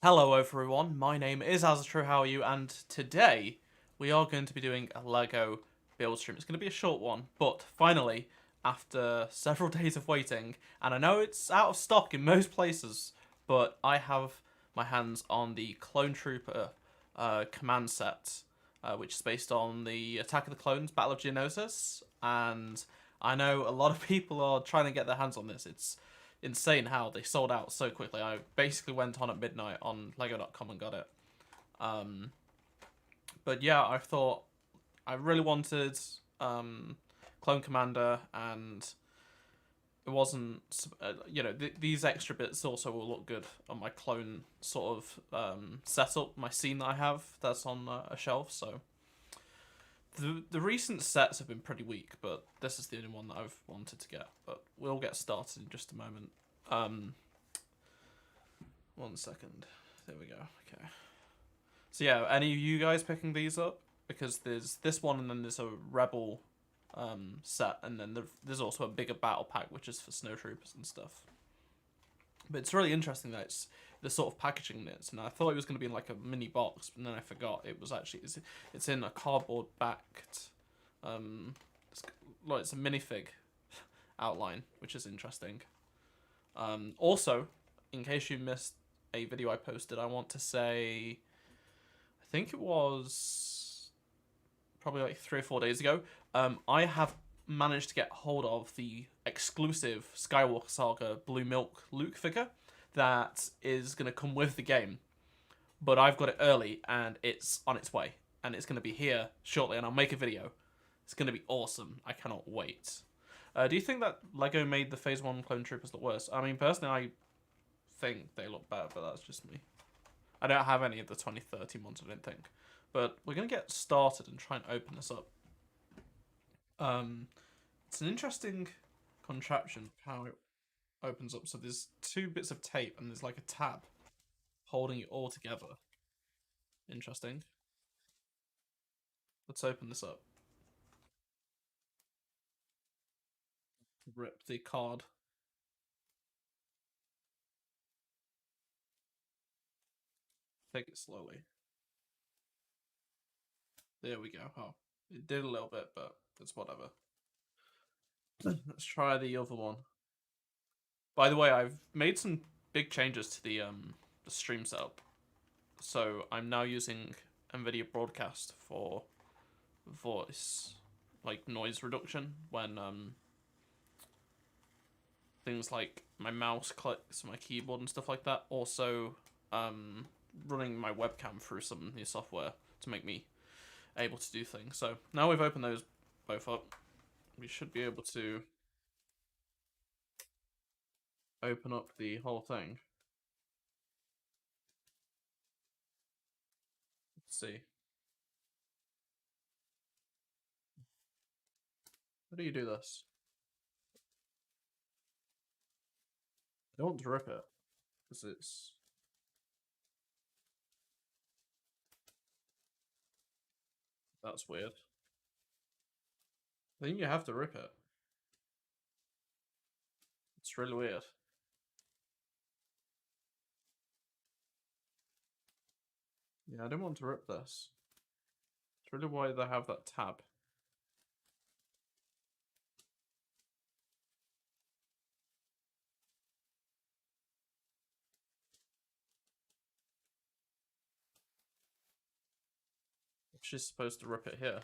Hello everyone, my name is Azatru, how are you? And today we are going to be doing a LEGO build stream. It's going to be a short one, but finally, after several days of waiting, and I know it's out of stock in most places, but I have my hands on the Clone Trooper command set, which is based on the Attack of the Clones Battle of Geonosis, and I know a lot of people are trying to get their hands on this. It's insane how they sold out so quickly. I basically went on at midnight on lego.com and got it. Um, but yeah, I thought I really wanted Clone Commander, and it wasn't, these extra bits also will look good on my clone sort of setup, my scene that I have that's on a shelf. So the recent sets have been pretty weak, but this is the only one that I've wanted to get. But we'll get started in just a moment. 1 second. There we go. Okay. So yeah, any of you guys picking these up? Because there's this one, and then there's a Rebel set, and then there's also a bigger battle pack, which is for snowtroopers and stuff. But it's really interesting that it's the sort of packaging it is, and I thought it was going to be in like a mini box, but then I forgot it was actually it's in a cardboard backed it's a minifig outline, which is interesting. Also, in case you missed a video I posted, I want to say, I think it was probably like 3 or 4 days ago. I have managed to get hold of the exclusive Skywalker Saga Blue Milk Luke figure that is going to come with the game. But I've got it early and it's on its way. And it's going to be here shortly, and I'll make a video. It's going to be awesome. I cannot wait. Do you think that LEGO made the Phase 1 Clone Troopers look worse? I mean, personally, I think they look better, but that's just me. I don't have any of the 2013 ones, I don't think. But we're going to get started and try and open this up. It's an interesting contraption how it opens up. So there's two bits of tape and there's like a tab holding it all together. Interesting. Let's open this up. Rip the card. Take it slowly. There we go. Oh, it did a little bit, but it's whatever. Let's try the other one. By the way, I've made some big changes to the stream setup. So I'm now using NVIDIA Broadcast for voice, like noise reduction when things like my mouse clicks, my keyboard and stuff like that. Also, running my webcam through some new software to make me able to do things. So now we've opened those both up, we should be able to open up the whole thing. Let's see. How do you do this? I don't want to rip it because it's. That's weird. I think you have to rip it. It's really weird. Yeah, I don't want to rip this. It's really why they have that tab. She's supposed to rip it here.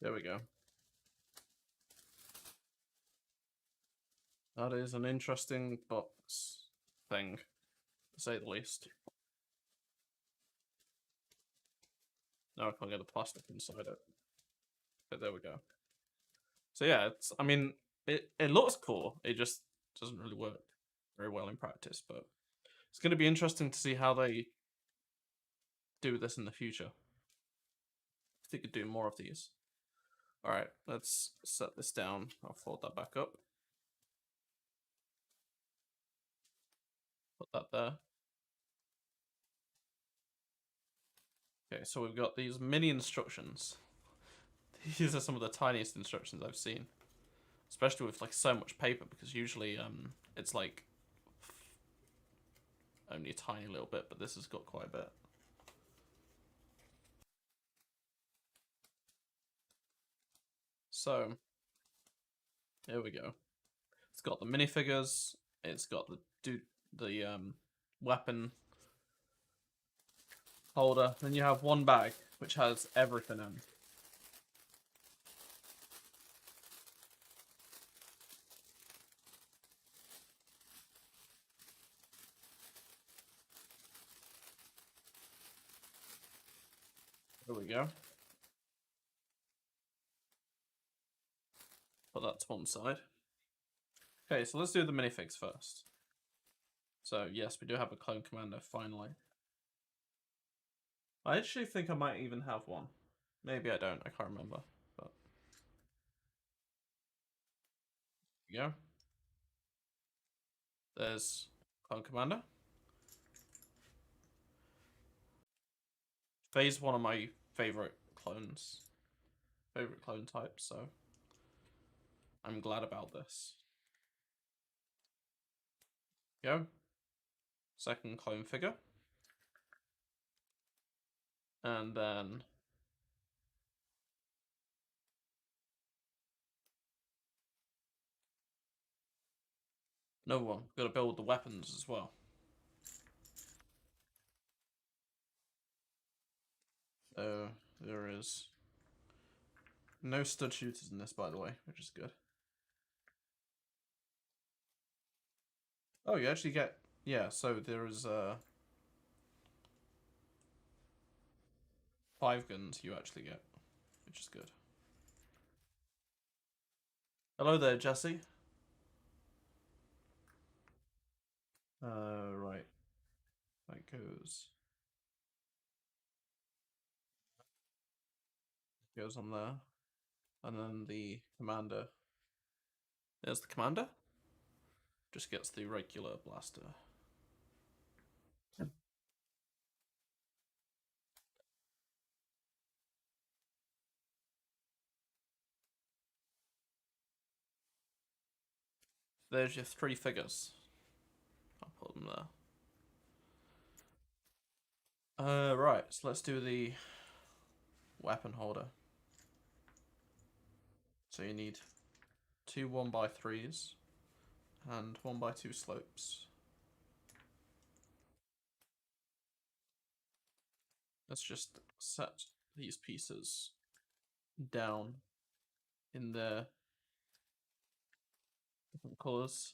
There we go. That is an interesting box thing, to say the least. Now I can't get the plastic inside it. But there we go. So yeah, it's. I mean, it looks cool. It just doesn't really work very well in practice. But it's going to be interesting to see how they do this in the future. If they could do more of these. All right, let's set this down. I'll fold that back up. Put that there. Okay, so we've got these mini instructions. These are some of the tiniest instructions I've seen, especially with like so much paper, because usually it's like only a tiny little bit, but this has got quite a bit. So here we go. It's got the minifigures. It's got the weapon holder. Then you have one bag which has everything in. There we go. Put that to one side. Okay, so let's do the minifigs first. So yes, we do have a clone commander finally. I actually think I might even have one. Maybe I don't. I can't remember. But there you go. There's clone commander. Phase one of my favorite clones, favorite clone types. So I'm glad about this. Go. Second clone figure. And then another one. Got to build the weapons as well. There is no stud shooters in this, by the way, which is good. Oh, you actually get, yeah. So there is 5 guns you actually get, which is good. Hello there, Jesse. Right. That goes on there. And then the commander. There's the commander. Just gets the regular blaster. There's your 3 figures. I'll put them there. Right, so let's do the weapon holder. So you need 2 1x3s and 1x2 slopes. Let's just set these pieces down in their different colors.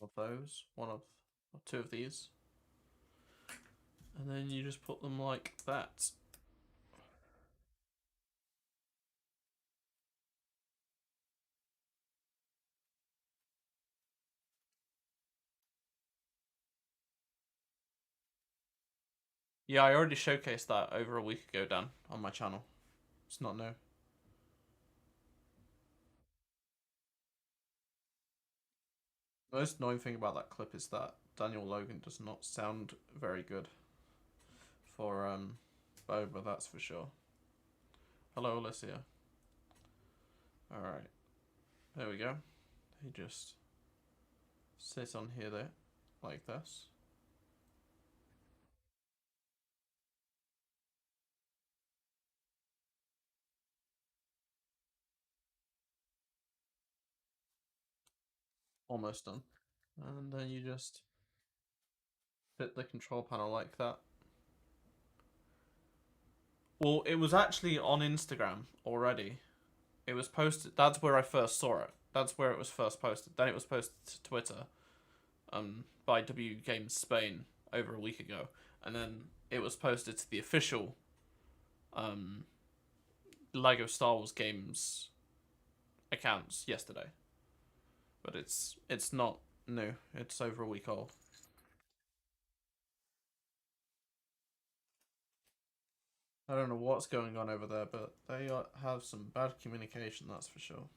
Of those, one of or 2 of these, and then you just put them like that. Yeah, I already showcased that over a week ago, Dan, on my channel. It's not new. The most annoying thing about that clip is that Daniel Logan does not sound very good for Boba, that's for sure. Hello, Alicia. Alright. There we go. He just sits on here there, like this. Almost done. And then you just fit the control panel like that. Well, it was actually on Instagram already. It was posted. That's where I first saw it. That's where it was first posted. Then it was posted to Twitter, by W Games Spain over a week ago, and then it was posted to the official, Lego Star Wars games accounts yesterday, but it's not new. It's over a week old. I don't know what's going on over there, but they have some bad communication. That's for sure.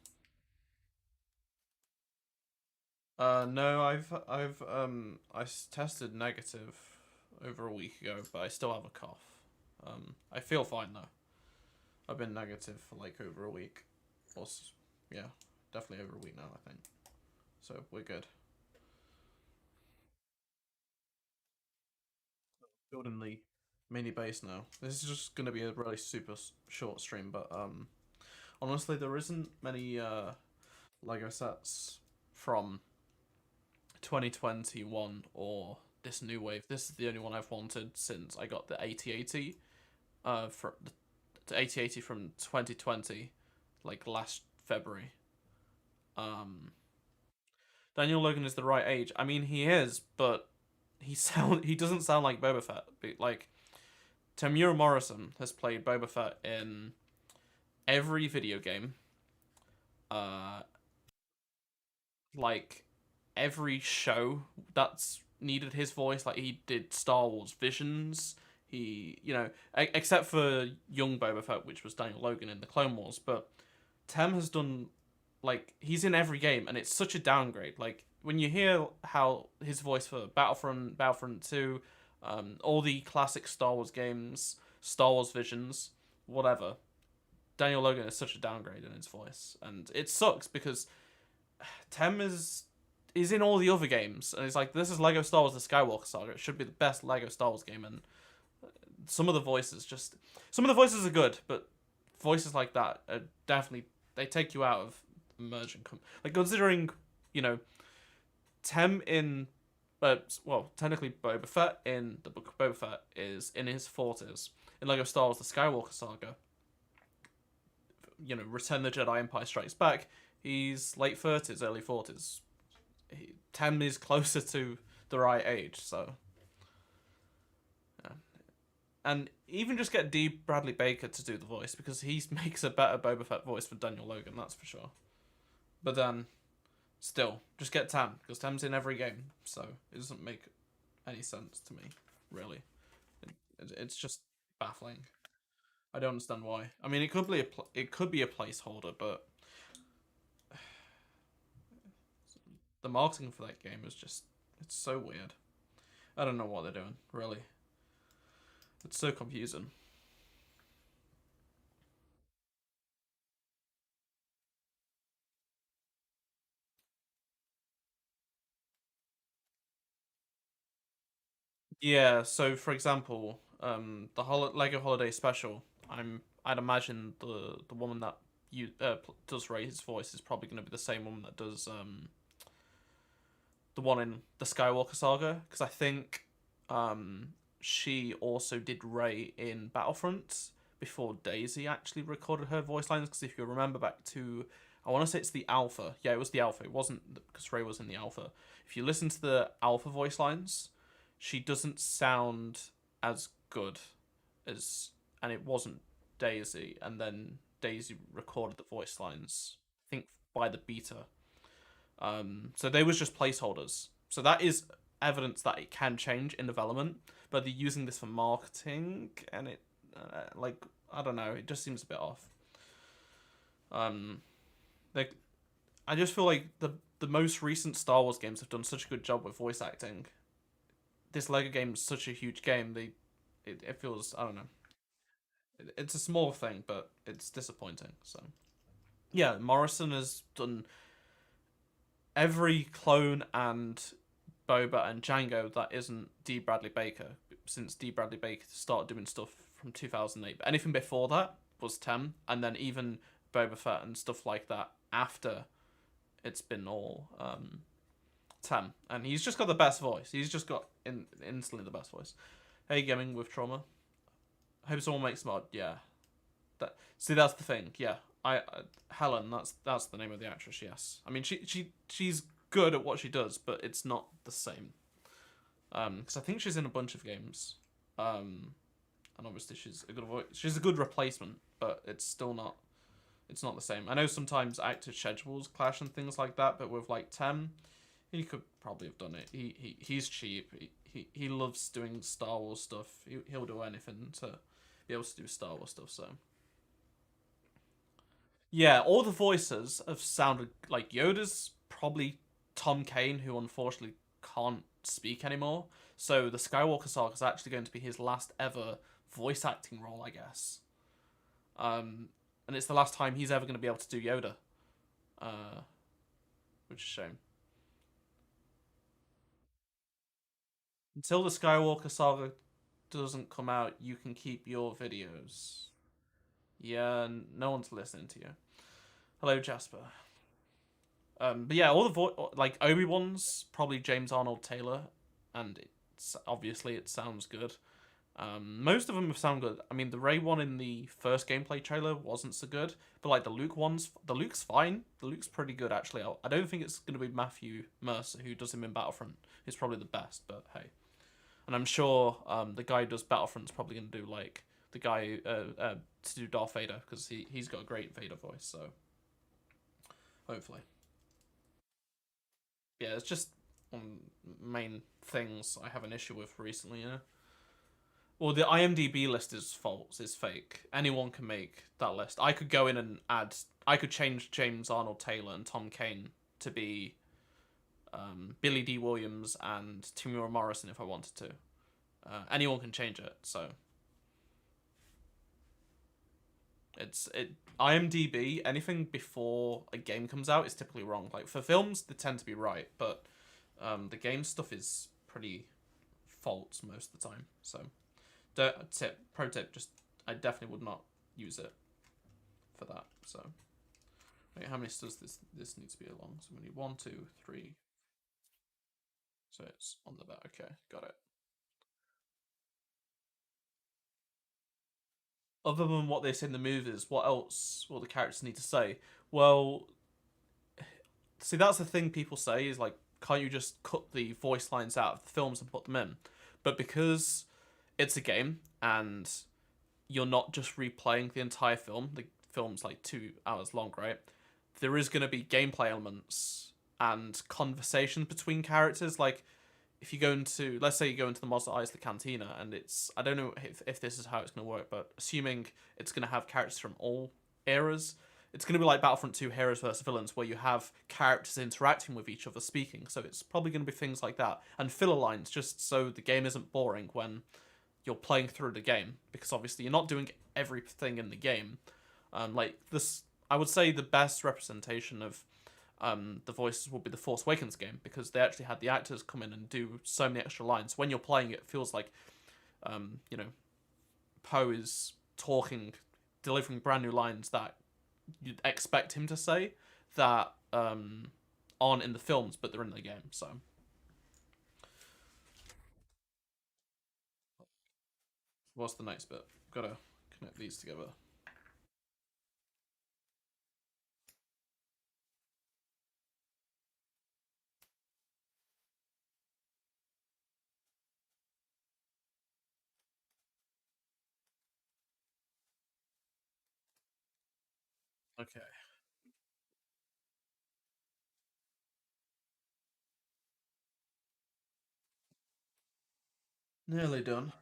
No, tested negative over a week ago, but I still have a cough. I feel fine though. I've been negative for like over a week, or yeah, definitely over a week now. I think so. We're good. Building the mini base now. This is just gonna be a really super short stream, but honestly, there isn't many Lego sets from 2021 or this new wave. This is the only one I've wanted since I got the 8080. For the 8080 from 2020, like last February. Um, Daniel Logan is the right age. I mean, he is, but he doesn't sound like Boba Fett. Like Tamura Morrison has played Boba Fett in every video game. Uh, like every show that's needed his voice. Like he did Star Wars Visions. He, except for young Boba Fett, which was Daniel Logan in the Clone Wars, but Tem has done, like, he's in every game, and it's such a downgrade. Like when you hear how his voice for Battlefront 2, all the classic Star Wars games, Star Wars Visions, whatever, Daniel Logan is such a downgrade in his voice, and it sucks because Tem is in all the other games, and it's like, this is Lego Star Wars: The Skywalker Saga. It should be the best Lego Star Wars game, and some of the voices are good, but voices like that are definitely, they take you out of immersion. Like considering, you know, Tem in, well, technically Boba Fett in the book of Boba Fett is in his 40s. In Lego Star Wars: The Skywalker Saga, Return of the Jedi Empire Strikes Back, he's late 30s, early 40s. Tem is closer to the right age, so. Yeah. And even just get D. Bradley Baker to do the voice, because he makes a better Boba Fett voice for Daniel Logan, that's for sure. But then, still, just get Tam, because Tam's in every game, so it doesn't make any sense to me, really. It's just baffling. I don't understand why. I mean, it could be a placeholder, but the marketing for that game is just, it's so weird. I don't know what they're doing, really. It's so confusing. Yeah, so for example, the Lego Holiday Special, I'd imagine the woman that does Ray's voice is probably going to be the same woman that does the one in the Skywalker Saga, because I think she also did Ray in Battlefront before Daisy actually recorded her voice lines. Because if you remember back to, I want to say it's the Alpha. Yeah, it was the Alpha. It wasn't because Ray was in the Alpha. If you listen to the Alpha voice lines, she doesn't sound as good as, and it wasn't Daisy. And then Daisy recorded the voice lines, I think, by the beta. So they was just placeholders. So that is evidence that it can change in development, but they're using this for marketing, and it, like, I don't know, it just seems a bit off. Like, I just feel like the most recent Star Wars games have done such a good job with voice acting. This Lego game is such a huge game. It feels, I don't know. It's a small thing, but it's disappointing. So yeah, Morrison has done every clone and Boba and Django that isn't D. Bradley Baker, since D. Bradley Baker started doing stuff from 2008. But anything before that was Tem, and then even Boba Fett and stuff like that after, it's been all Tem. And he's just got the best voice. He's just got instantly the best voice. Hey, Gaming with Trauma. Hope someone makes mod. Yeah. That's the thing. Yeah. Helen, that's the name of the actress. Yes. I mean, she's good at what she does, but it's not the same. Because I think she's in a bunch of games. and obviously she's a good voice. She's a good replacement, but it's still not. It's not the same. I know sometimes actor schedules clash and things like that, but with like Tem, he could probably have done it. He's cheap. He loves doing Star Wars stuff. He'll do anything to be able to do Star Wars stuff. So yeah, all the voices have sounded like Yoda's probably Tom Kane, who unfortunately can't speak anymore. So the Skywalker Saga is actually going to be his last ever voice acting role, I guess. And it's the last time he's ever going to be able to do Yoda, uh, which is a shame. Until the Skywalker Saga doesn't come out, you can keep your videos. Yeah, no one's listening to you. Hello, Jasper. But yeah, all the like Obi-Wan's probably James Arnold Taylor, and it's obviously it sounds good. Most of them have sound good. I mean, the Rey one in the first gameplay trailer wasn't so good, but like the Luke ones, the Luke's fine. The Luke's pretty good actually. I don't think it's gonna be Matthew Mercer who does him in Battlefront. He's probably the best, but hey. And I'm sure the guy who does Battlefront's probably gonna do like the guy to do Darth Vader because he's got a great Vader voice. So hopefully. Yeah, it's just one main things I have an issue with recently. You know, well, the IMDb list is false, is fake. Anyone can make that list. I could go in and add. I could change James Arnold Taylor and Tom Kane to be Billy D. Williams and Tamura Morrison if I wanted to. Anyone can change it, so it's it. IMDb, anything before a game comes out is typically wrong. Like for films, they tend to be right, but the game stuff is pretty false most of the time. So, pro tip, just I definitely would not use it for that. So, wait, how many does this needs to be along? So we need 1, 2, 3. So it's on the back. Okay, got it. Other than what they say in the movies, what else will the characters need to say? Well, see, that's the thing people say is like, can't you just cut the voice lines out of the films and put them in? But because it's a game and you're not just replaying the entire film, the film's like 2 hours long, right? There is going to be gameplay elements and conversations between characters. Like, if you go into, let's say you go into the Mos Eisley Cantina, and it's, I don't know if this is how it's going to work, but assuming it's going to have characters from all eras, it's going to be like Battlefront 2 Heroes vs. Villains, where you have characters interacting with each other speaking. So it's probably going to be things like that. And filler lines, just so the game isn't boring when you're playing through the game. Because obviously you're not doing everything in the game. Like this, I would say the best representation of the voices will be the Force Awakens game, because they actually had the actors come in and do so many extra lines. When you're playing it, it feels like, you know, Poe is talking, delivering brand new lines that you'd expect him to say that aren't in the films, but they're in the game. So what's the next bit? Gotta connect these together. Okay, nearly done.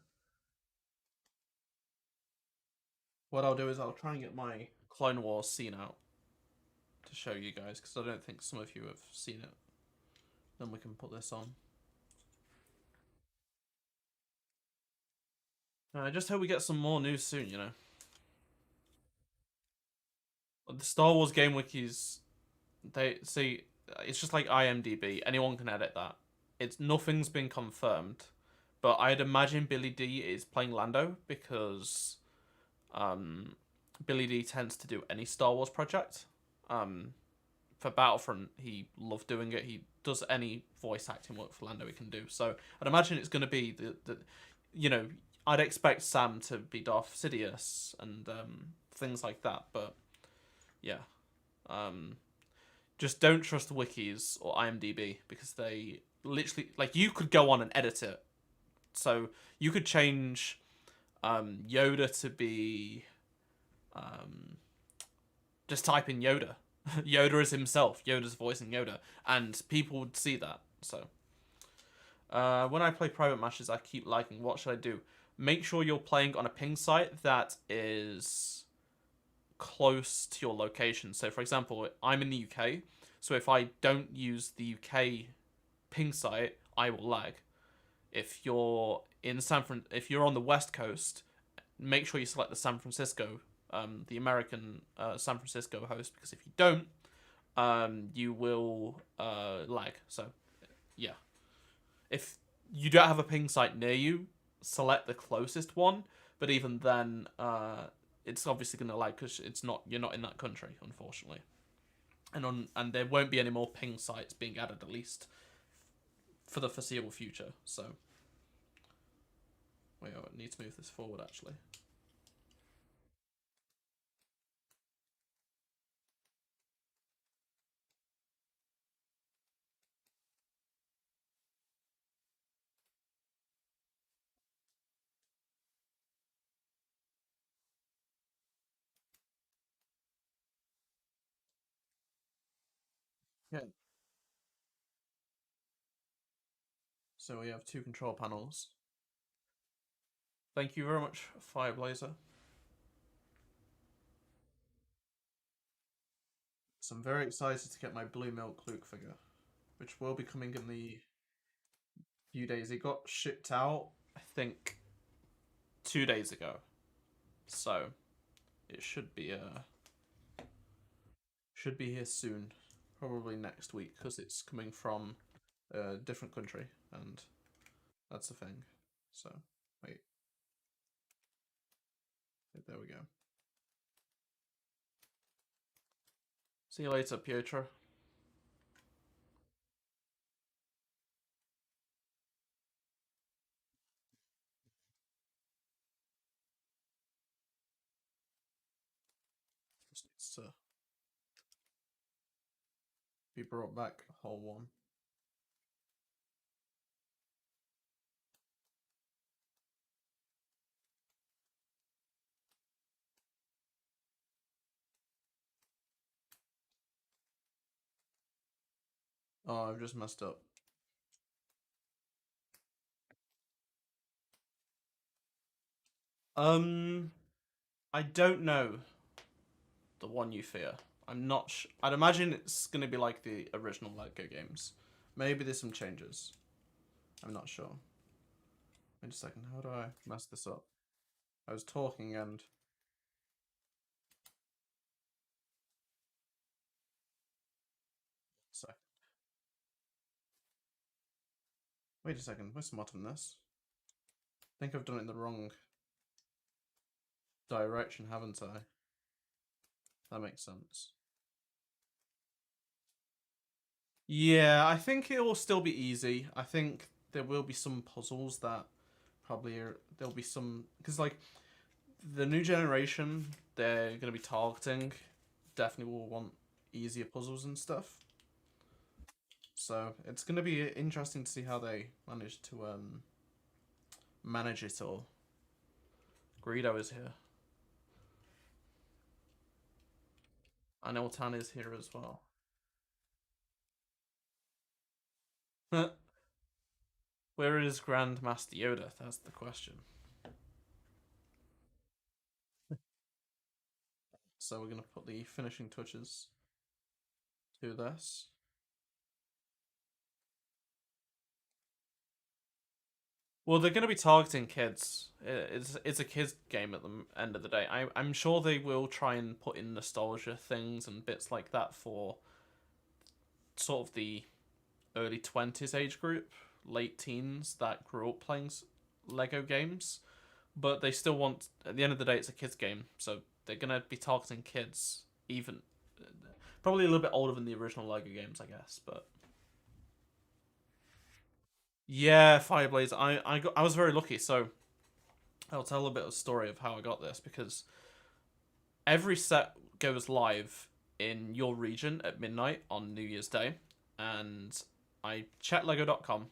What I'll do is I'll try and get my Clone Wars scene out to show you guys, because I don't think some of you have seen it. Then we can put this on. I just hope we get some more news soon, you know. The Star Wars game wikis, they see, it's just like IMDb. Anyone can edit that. It's nothing's been confirmed, but I'd imagine Billy D is playing Lando because Billy D tends to do any Star Wars project. For Battlefront, he loved doing it. He does any voice acting work for Lando he can do. So I'd imagine it's going to be the you know, I'd expect Sam to be Darth Sidious and things like that. But yeah, um, just don't trust the wikis or IMDb, because they literally, like, you could go on and edit it. So you could change Yoda to be just type in Yoda. Yoda is himself. Yoda's voicing Yoda, and people would see that. So, when I play private matches, I keep liking. What should I do? Make sure you're playing on a ping site that is close to your location. So, for example, I'm in the UK, so if I don't use the UK ping site, I will lag. If you're if you're on the West Coast, make sure you select the San Francisco, the American San Francisco host, because if you don't, you will lag. So, yeah. If you don't have a ping site near you, select the closest one. But even then, it's obviously going to lag because you're not in that country, unfortunately. And there won't be any more ping sites being added, at least for the foreseeable future. So, wait, I need to move this forward actually. Yeah. So we have two control panels. Thank you very much, Fireblazer. So I'm very excited to get my blue milk Luke figure, which will be coming in the few days. It got shipped out, I think, 2 days ago. So it should be here soon, probably next week because it's coming from a different country, and that's the thing. So wait, there we go. See you later, Pietro. Just needs to be brought back a whole one. Oh, I've just messed up. Um, I don't know the one you fear. I'm not. I'd imagine it's gonna be like the original Lego games. Maybe there's some changes. I'm not sure. Wait a second. How do I mess this up? I was talking and so. Wait a second. Where's mod on this? I think I've done it in the wrong direction, haven't I? That makes sense. Yeah, I think it will still be easy. I think there will be some puzzles that there'll be some because like the new generation they're gonna be targeting definitely will want easier puzzles and stuff. So it's gonna be interesting to see how they manage to manage it all. Greedo is here. And Eltan is here as well. Where is Grandmaster Yoda? That's the question. So we're gonna put the finishing touches to this. Well, they're going to be targeting kids. It's a kids game at the end of the day. I'm sure they will try and put in nostalgia things and bits like that for sort of the early 20s age group, late teens that grew up playing Lego games. But they still want, at the end of the day, it's a kids game, so they're going to be targeting kids, even probably a little bit older than the original Lego games, I guess. But yeah, Fireblaze. I was very lucky. So I'll tell a bit of a story of how I got this because every set goes live in your region at midnight on New Year's Day, and I checked Lego.com,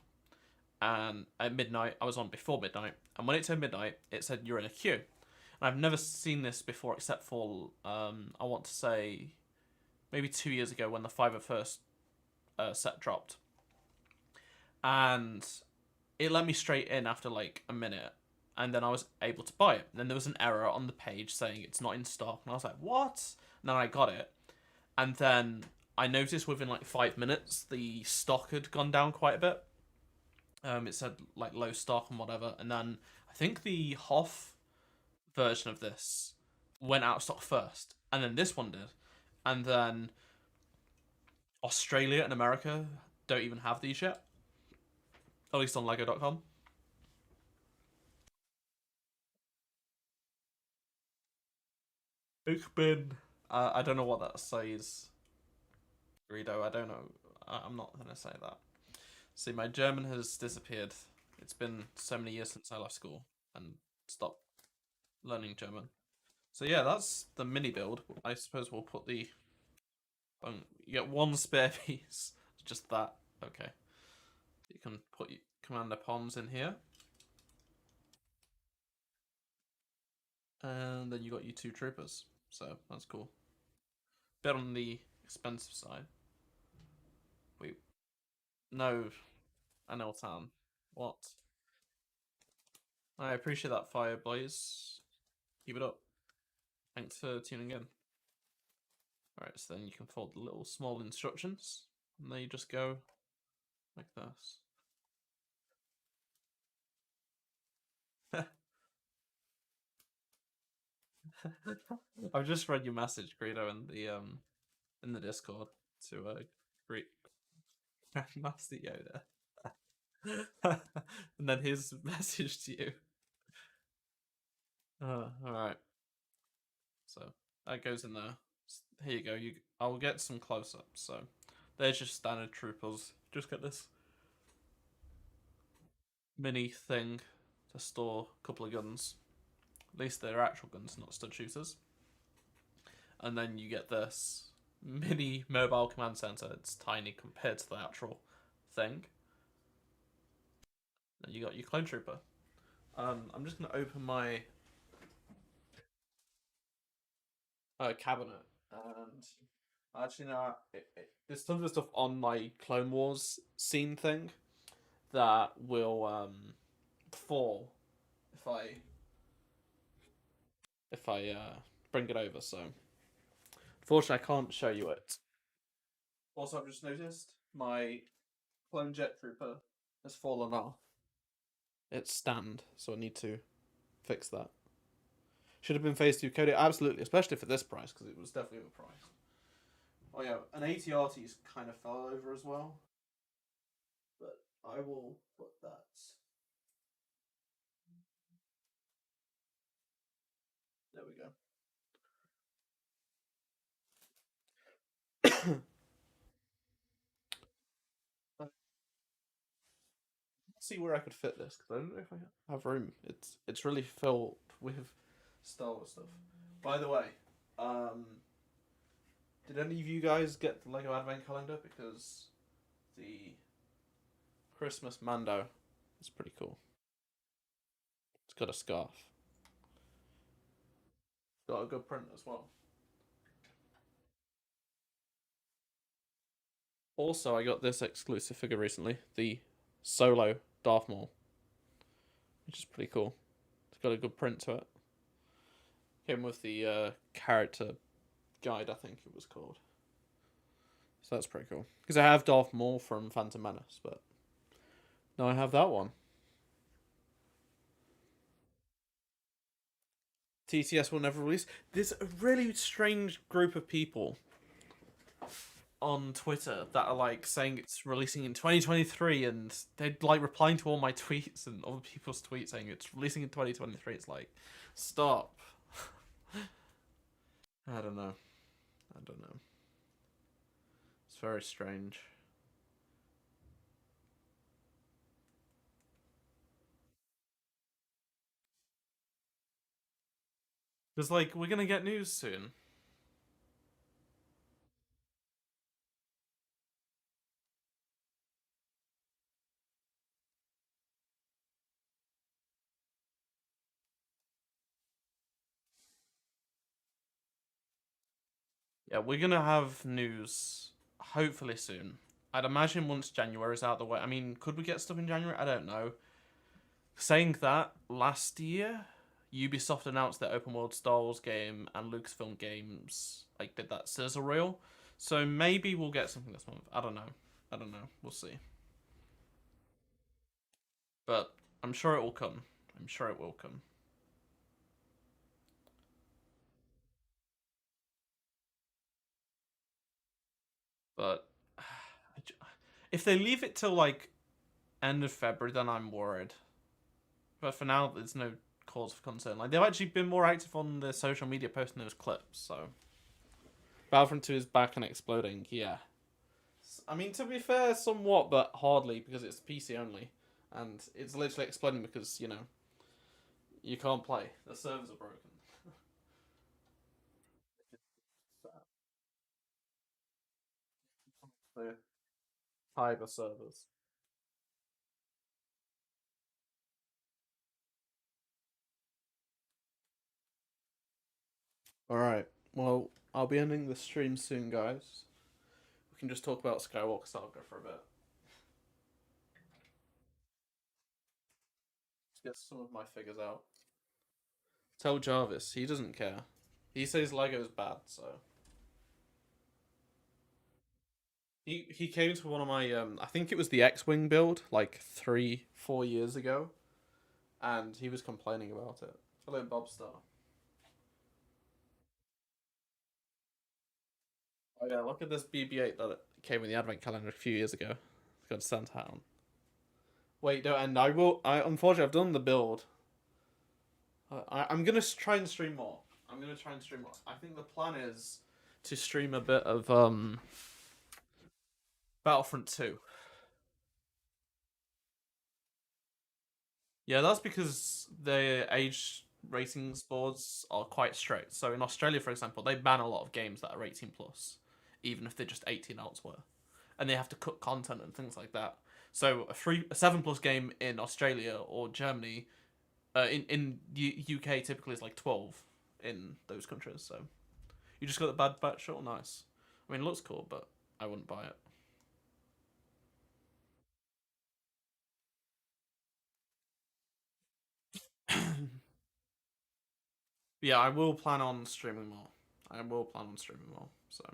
and at midnight I was on before midnight, and when it turned midnight, it said you're in a queue. And I've never seen this before, except for I want to say maybe 2 years ago when the Fiverr first set dropped, and it let me straight in after like a minute, and then I was able to buy it. And then there was an error on the page saying it's not in stock, and I was like, what? And then I got it, and then I noticed within like 5 minutes the stock had gone down quite a bit. It said like low stock and whatever, and then I think the Hoff version of this went out of stock first, and then this one did, and then Australia and America don't even have these yet, at least on Lego.com. Ich bin. I don't know what that says, Greedo. I don't know. I'm not gonna say that. See, my German has disappeared. It's been so many years since I left school and stopped learning German. So yeah, that's the mini build. I suppose we'll put the. You get one spare piece. Just that. Okay. You can put your commander pawns in here, and then you got your two troopers. So that's cool. Bit on the expensive side. Wait, no, Aneltan. What? I appreciate that fire, Blaze. Keep it up. Thanks for tuning in. Alright, so then you can fold the little small instructions, and then you just go like this. I've just read your message, Greedo, in the Discord to greet Master Yoda. And then his message to you. Alright. So that goes in there. Here you go. I'll get some close-ups. So there's just standard troopers. Just get this mini thing to store a couple of guns. At least they're actual guns, not stud shooters. And then you get this mini mobile command center. It's tiny compared to the actual thing. Then you got your clone trooper. I'm just gonna open my cabinet, and actually no, there's tons of stuff on my Clone Wars scene thing that will fall if I bring it over. So unfortunately, I can't show you it. Also, I've just noticed my clone jet trooper has fallen off its stand, so I need to fix that. Should have been phase two coded, absolutely, especially for this price because it was definitely overpriced. Oh yeah, an ATRT's kind of fell over as well, but I will put that. There we go. Let's see where I could fit this because I don't know if I have room. It's really filled with Star Wars stuff. By the way, um, did any of you guys get the Lego Advent Calendar? Because the Christmas Mando is pretty cool. It's got a scarf. Got a good print as well. Also, I got this exclusive figure recently, the Solo Darth Maul, which is pretty cool. It's got a good print to it. Came with the character guide, I think it was called. So that's pretty cool. Because I have Darth Maul from Phantom Menace, but now I have that one. TTS will never release. There's a really strange group of people on Twitter that are like saying it's releasing in 2023, and they're like replying to all my tweets and other people's tweets saying it's releasing in 2023. It's like, stop. I don't know. I don't know. It's very strange. Because like we're gonna get news soon. Yeah, we're gonna have news hopefully soon. I'd imagine once January's out of the way. I mean, could we get stuff in January? I don't know. Saying that, last year, Ubisoft announced their open world Star Wars game and Lucasfilm Games like did that sizzle reel. So maybe we'll get something this month. I don't know. I don't know. We'll see. But I'm sure it will come. I'm sure it will come. But if they leave it till like end of February, then I'm worried. But for now, there's no cause for concern. Like they've actually been more active on their social media posting those clips. So Battlefront 2 is back and exploding. Yeah. I mean, to be fair, somewhat, but hardly because it's PC only, and it's literally exploding because you can't play. The servers are broken. The cyber servers. All right. Well, I'll be ending the stream soon, guys. We can just talk about Skywalker Saga for a bit. Let's get some of my figures out. Tell Jarvis he doesn't care. He says Lego's bad, so he came to one of my I think it was the X-wing build like 3 4 years ago, and he was complaining about it. Hello, Bobstar. Oh yeah, look at this BB-8 that came in the advent calendar a few years ago. It's got Santa on. Wait, no, and I will. I unfortunately I've done the build. I'm gonna try and stream more. I'm gonna try and stream more. I think the plan is to stream a bit of Battlefront 2. Yeah, that's because the age ratings boards are quite strict. So in Australia, for example, they ban a lot of games that are 18 plus, even if they're just 18 elsewhere, and they have to cut content and things like that. So a 7 plus game in Australia or Germany, UK typically is like 12 in those countries. So you just got the bad batch shot. Nice. I mean, it looks cool, but I wouldn't buy it. Yeah, I will plan on streaming more. I will plan on streaming more. So.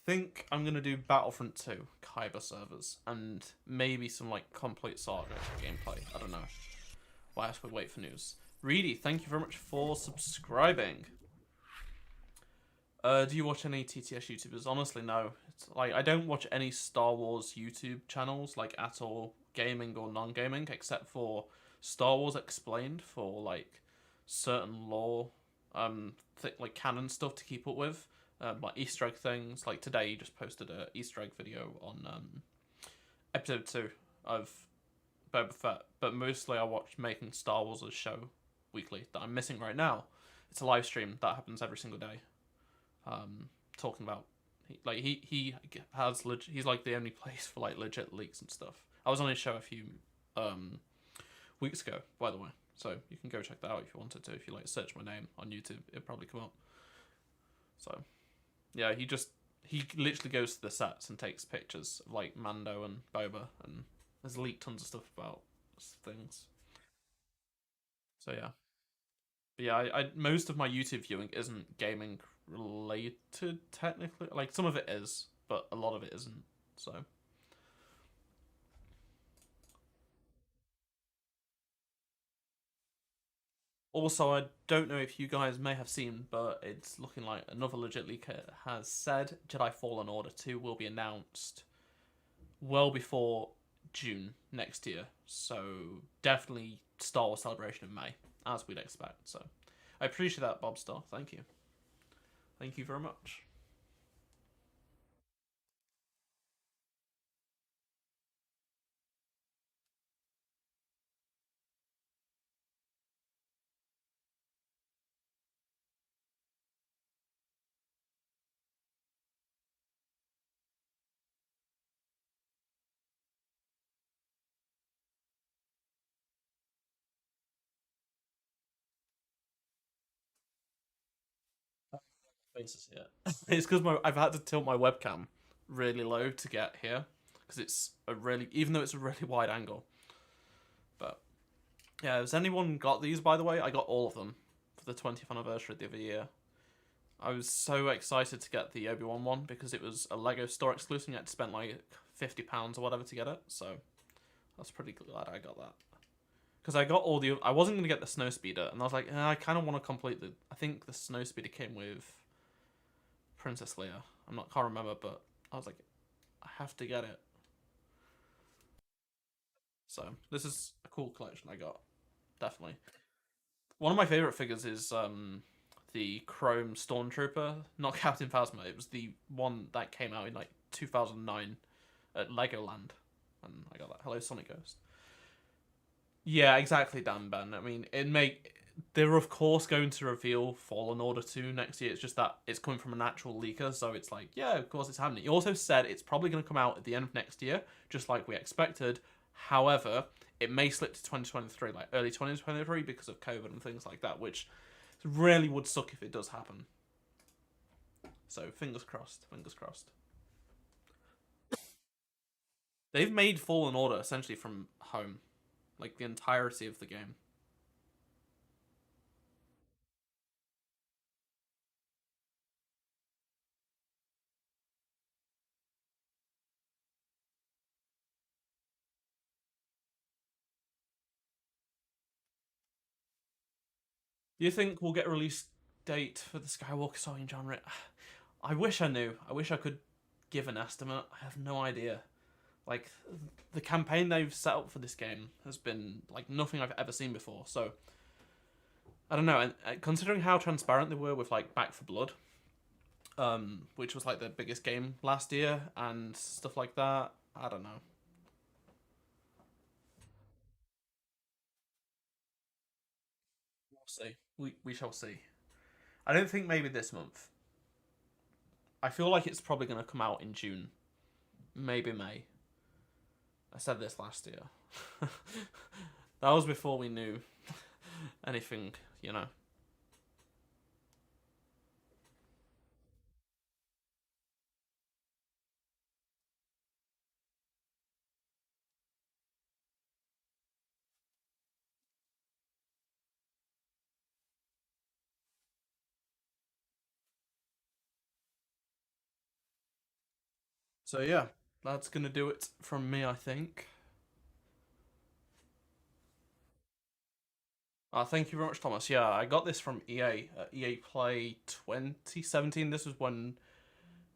Think I'm gonna do Battlefront 2 Kyber servers and maybe some like complete Saga gameplay. I don't know. Why else we wait for news? Reedy, thank you very much for subscribing. Do you watch any TTS YouTubers? Honestly, no. It's like I don't watch any Star Wars YouTube channels like at all, gaming or non-gaming, except for Star Wars Explained for like certain lore, like canon stuff to keep up with, like Easter egg things. Like today, you just posted a Easter egg video on episode 2 of Boba Fett, but mostly I watch Making Star Wars a show weekly that I'm missing right now. It's a live stream that happens every single day, talking about he has he's like the only place for like legit leaks and stuff. I was on his show a few um weeks ago, by the way, so you can go check that out if you wanted to. If you like search my name on YouTube, it'll probably come up. So yeah, he literally goes to the sets and takes pictures of like Mando and Boba, and there's leaked tons of stuff about things. So yeah. But yeah, I most of my YouTube viewing isn't gaming related technically. Like some of it is, but a lot of it isn't. So also, I don't know if you guys may have seen, but it's looking like another legit leaker has said Jedi Fallen Order 2 will be announced well before June next year. So definitely Star Wars Celebration in May, as we'd expect. So I appreciate that, Bob Star. Thank you. Thank you very much. faces here. It's because my I've had to tilt my webcam really low to get here because it's a really even though it's a really wide angle. But yeah, has anyone got these by the way? I got all of them for the 20th anniversary the other year. I was so excited to get the Obi-Wan one because it was a Lego store exclusive and you had to spend like £50 or whatever to get it. So I was pretty glad I got that. Because I got all the. I wasn't going to get the snow speeder, and I was like, I kind of want to complete the. I think the snow speeder came with Princess Leia. Can't remember, but I was like, I have to get it. So this is a cool collection I got. Definitely. One of my favorite figures is the Chrome Stormtrooper, not Captain Phasma. It was the one that came out in like 2009 at Legoland, and I got that. Hello, Sonic Ghost. Yeah, exactly, Dan Ben. I mean, they're of course going to reveal Fallen Order 2 next year. It's just that it's coming from a natural leaker, so it's like, yeah, of course it's happening. He also said it's probably going to come out at the end of next year, just like we expected. However, it may slip to 2023, like early 2023, because of COVID and things like that, which really would suck if it does happen. So fingers crossed, fingers crossed. They've made Fallen Order essentially from home, like the entirety of the game. Do you think we'll get a release date for the Skywalker Saga in genre? I wish I knew. I wish I could give an estimate. I have no idea. Like the campaign they've set up for this game has been like nothing I've ever seen before. So I don't know. And considering how transparent they were with like Back for Blood, which was like the biggest game last year and stuff like that, I don't know. We'll see. We shall see. I don't think maybe this month. I feel like it's probably going to come out in June, maybe May. I said this last year. That was before we knew anything, you know. So yeah, that's gonna do it from me, I think. Thank you very much, Thomas. Yeah, I got this from EA, EA Play 2017. This was when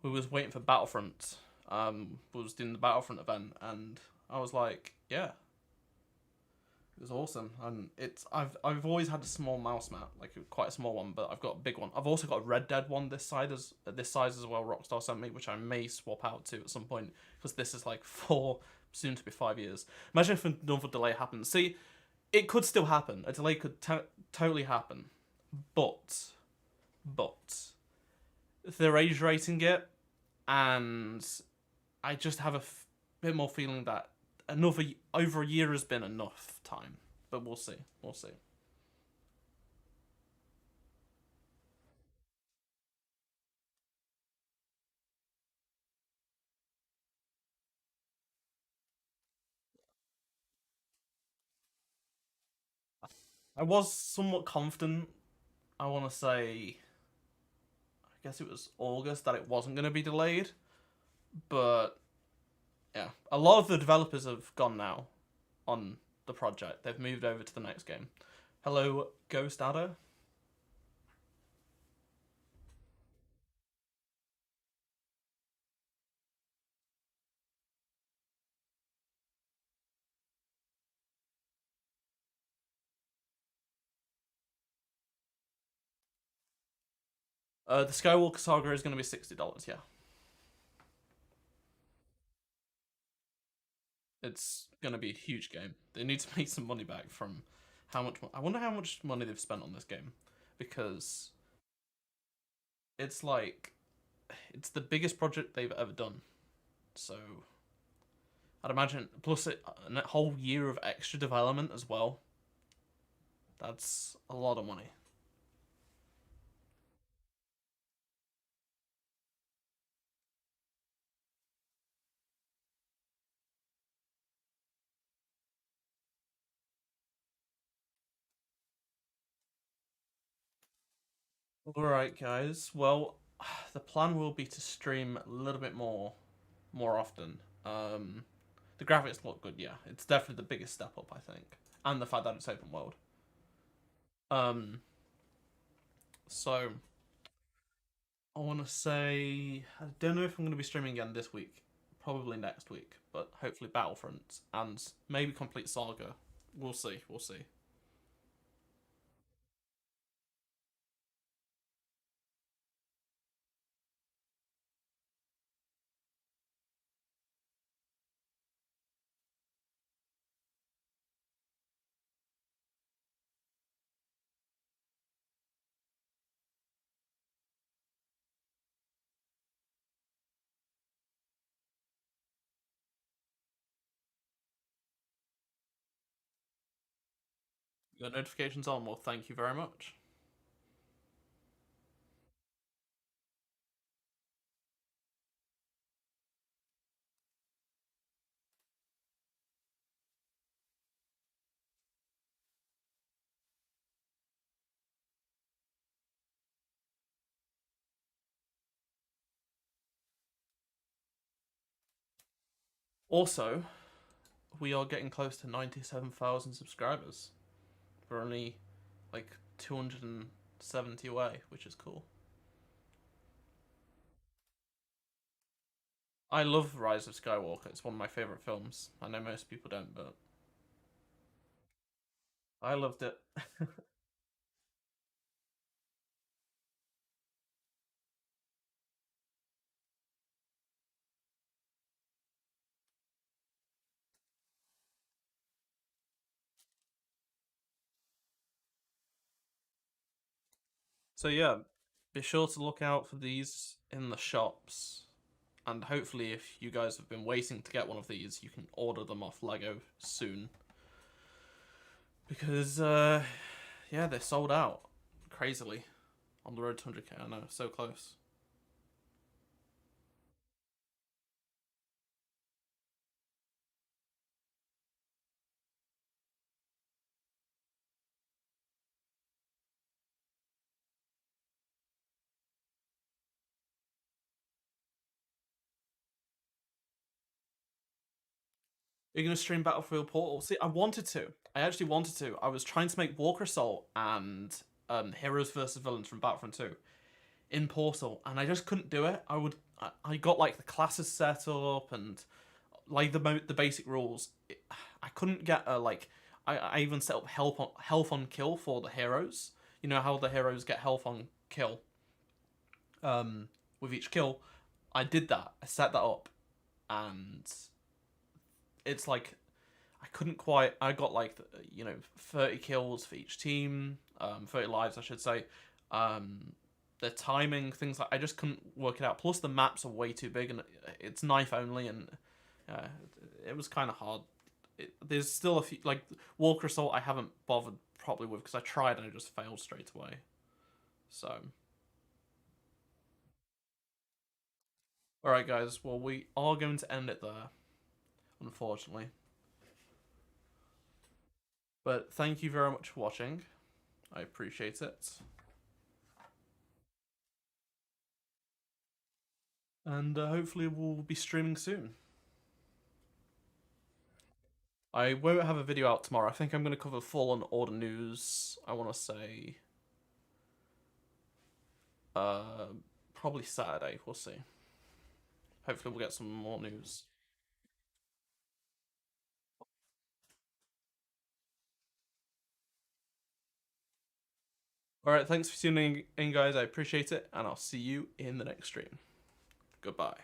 we was waiting for Battlefront. Was doing the Battlefront event, and I was like, yeah, it was awesome, and I've always had a small mouse mat, like quite a small one, but I've got a big one. I've also got a Red Dead one this size as well. Rockstar sent me, which I may swap out to at some point because this is like 4, soon to be 5 years. Imagine if another delay happens. See, it could still happen. A delay could totally happen, but if they're age rating it, and I just have bit more feeling that another over a year has been enough time. But we'll see. We'll see. I was somewhat confident. I want to say, I guess it was August that it wasn't going to be delayed. But yeah, a lot of the developers have gone now on the project. They've moved over to the next game. Hello, Ghost Adder. The Skywalker Saga is going to be $60. Yeah, it's going to be a huge game. They need to make some money back from how much. I wonder how much money they've spent on this game, because it's like it's the biggest project they've ever done. So I'd imagine plus a whole year of extra development as well. That's a lot of money. Alright, guys. Well, the plan will be to stream a little bit more often. The graphics look good, yeah. It's definitely the biggest step up, I think. And the fact that it's open world. Um, so I want to say I don't know if I'm going to be streaming again this week. Probably next week, but hopefully Battlefront and maybe complete Saga. We'll see. We'll see. Your notifications on. Well, thank you very much. Also, we are getting close to 97,000 subscribers. We're only like 270 away, which is cool. I love Rise of Skywalker. It's one of my favorite films. I know most people don't, but I loved it. So yeah, be sure to look out for these in the shops. And hopefully if you guys have been waiting to get one of these, you can order them off Lego soon. Because yeah, they're sold out crazily on the road to 100k. I know, so close. You're gonna stream Battlefield Portal? See, I wanted to. I actually wanted to. I was trying to make Walker Assault and Heroes versus Villains from Battlefront 2 in Portal, and I just couldn't do it. I got like the classes set up and like the basic rules. I couldn't get a like. I even set up health on kill for the heroes. You know how the heroes get health on kill with each kill. I did that. I set that up, and it's like I couldn't quite. I got like 30 kills for each team, 30 lives I should say. The timing, things like I just couldn't work it out. Plus the maps are way too big and it's knife only, and uh, it was kind of hard. There's still a few like Walker Assault I haven't bothered properly with because I tried and I just failed straight away. So, all right, guys. Well, we are going to end it there, unfortunately. But thank you very much for watching. I appreciate it. And hopefully we'll be streaming soon. I won't have a video out tomorrow. I think I'm going to cover Fallen Order news. I want to say uh, probably Saturday. We'll see. Hopefully we'll get some more news. All right, thanks for tuning in, guys. I appreciate it, and I'll see you in the next stream. Goodbye.